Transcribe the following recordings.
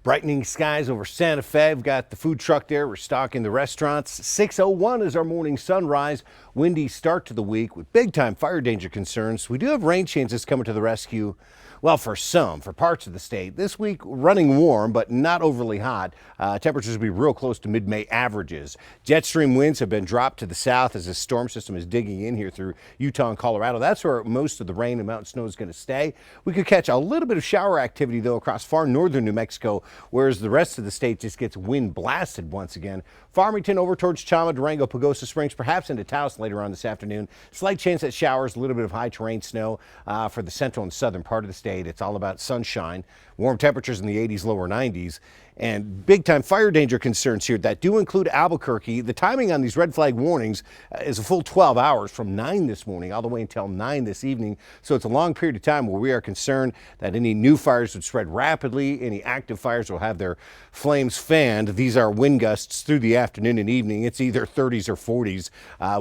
Brightening skies over Santa Fe. We've got the food truck there. We're stocking the restaurants. 6:01 is our morning sunrise. Windy start to the week with big time fire danger concerns. We do have rain chances coming to the rescue. Well, for parts of the state. This week running warm, but not overly hot. Temperatures will be real close to mid-May averages. Jet stream winds have been dropped to the south as this storm system is digging in here through Utah and Colorado. That's where most of the rain and mountain snow is going to stay. We could catch a little bit of shower activity, though, across far northern New Mexico, whereas the rest of the state just gets wind blasted once again. Farmington over towards Chama, Durango, Pagosa Springs, perhaps into Taos later on this afternoon. Slight chance at showers, a little bit of high terrain snow for the central and southern part of the state. It's all about sunshine, warm temperatures in the 80s, lower 90s, and big time fire danger concerns here that do include Albuquerque. The timing on these red flag warnings is a full 12 hours from 9 this morning all the way until 9 this evening. So it's a long period of time where we are concerned that any new fires would spread rapidly. Any active fires will have their flames fanned. These are wind gusts through the afternoon and evening. It's either 30s or 40s.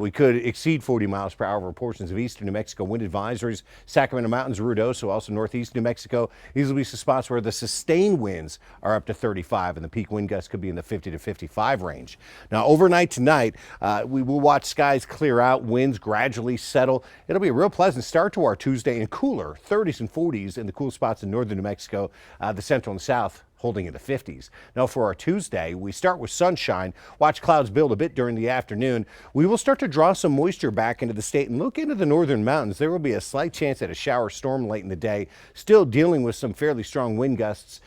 We could exceed 40 miles per hour over portions of eastern New Mexico. Wind advisories, Sacramento Mountains, Ruidoso, also northeast New Mexico. These will be some spots where the sustained winds are up to 35 and the peak wind gusts could be in the 50 to 55 range. Now, overnight tonight, we will watch skies clear out, winds gradually settle. It'll be a real pleasant start to our Tuesday and cooler 30s and 40s in the cool spots in northern New Mexico, the central and south holding in the 50s. Now for our Tuesday, we start with sunshine. Watch clouds build a bit during the afternoon. We will start to draw some moisture back into the state and look into the northern mountains. There will be a slight chance at a shower storm late in the day. Still dealing with some fairly strong wind gusts.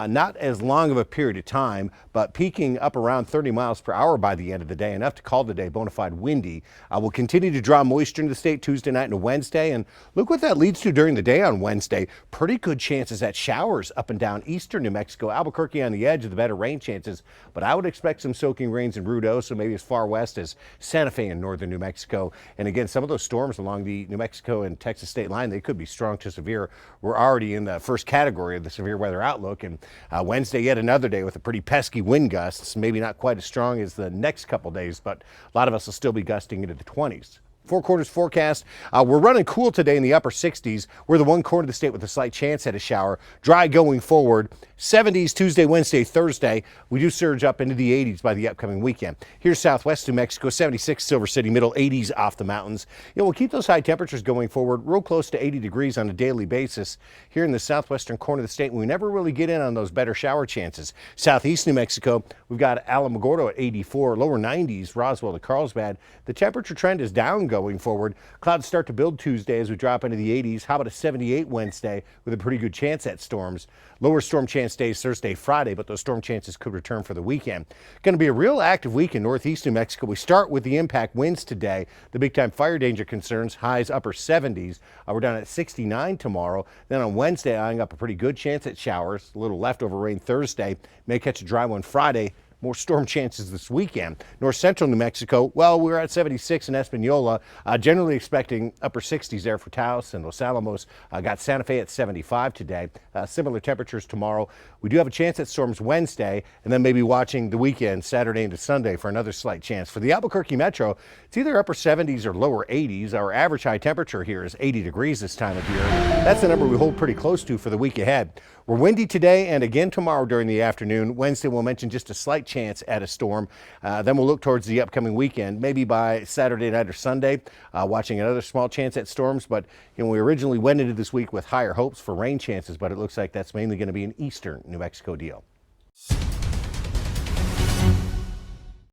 Not as long of a period of time, but peaking up around 30 miles per hour by the end of the day, enough to call the day bona fide windy. We'll continue to draw moisture into the state Tuesday night and Wednesday, and look what that leads to during the day on Wednesday. Pretty good chances at showers up and down eastern New Mexico. Albuquerque on the edge of the better rain chances, but I would expect some soaking rains in Ruidoso, maybe as far west as Santa Fe in northern New Mexico. And again, some of those storms along the New Mexico and Texas state line, they could be strong to severe. We're already in the first category of the severe weather outlook, and Wednesday, yet another day with a pretty pesky wind gusts, maybe not quite as strong as the next couple days, but a lot of us will still be gusting into the 20s. 4 quarters forecast. We're running cool today in the upper 60s. We're the one corner of the state with a slight chance at a shower. Dry going forward. 70s Tuesday, Wednesday, Thursday. We do surge up into the 80s by the upcoming weekend. Here's southwest New Mexico, 76 Silver City, middle 80s off the mountains. We'll keep those high temperatures going forward, real close to 80 degrees on a daily basis here in the southwestern corner of the state. We never really get in on those better shower chances. Southeast New Mexico, we've got Alamogordo at 84, lower 90s, Roswell to Carlsbad. The temperature trend is down going forward. Clouds start to build Tuesday as we drop into the 80s. How about a 78 Wednesday with a pretty good chance at storms? Lower storm chance days Thursday, Friday, but those storm chances could return for the weekend. Going to be a real active week in northeast New Mexico. We start with the impact winds today. The big time fire danger concerns, highs upper 70s. We're down at 69 tomorrow. Then on Wednesday, eyeing up a pretty good chance at showers. A little leftover rain Thursday. May catch a dry one Friday. More storm chances this weekend. North central New Mexico, well, we're at 76 in Espanola. Generally expecting upper 60s there for Taos and Los Alamos. Got Santa Fe at 75 today. Similar temperatures tomorrow. We do have a chance at storms Wednesday, and then maybe watching the weekend, Saturday into Sunday, for another slight chance. For the Albuquerque Metro, it's either upper 70s or lower 80s. Our average high temperature here is 80 degrees this time of year. That's the number we hold pretty close to for the week ahead. We're windy today and again tomorrow during the afternoon. Wednesday, we'll mention just a slight chance at a storm. Then we'll look towards the upcoming weekend, maybe by Saturday night or Sunday, watching another small chance at storms. But we originally went into this week with higher hopes for rain chances, but it looks like that's mainly going to be an eastern New Mexico deal.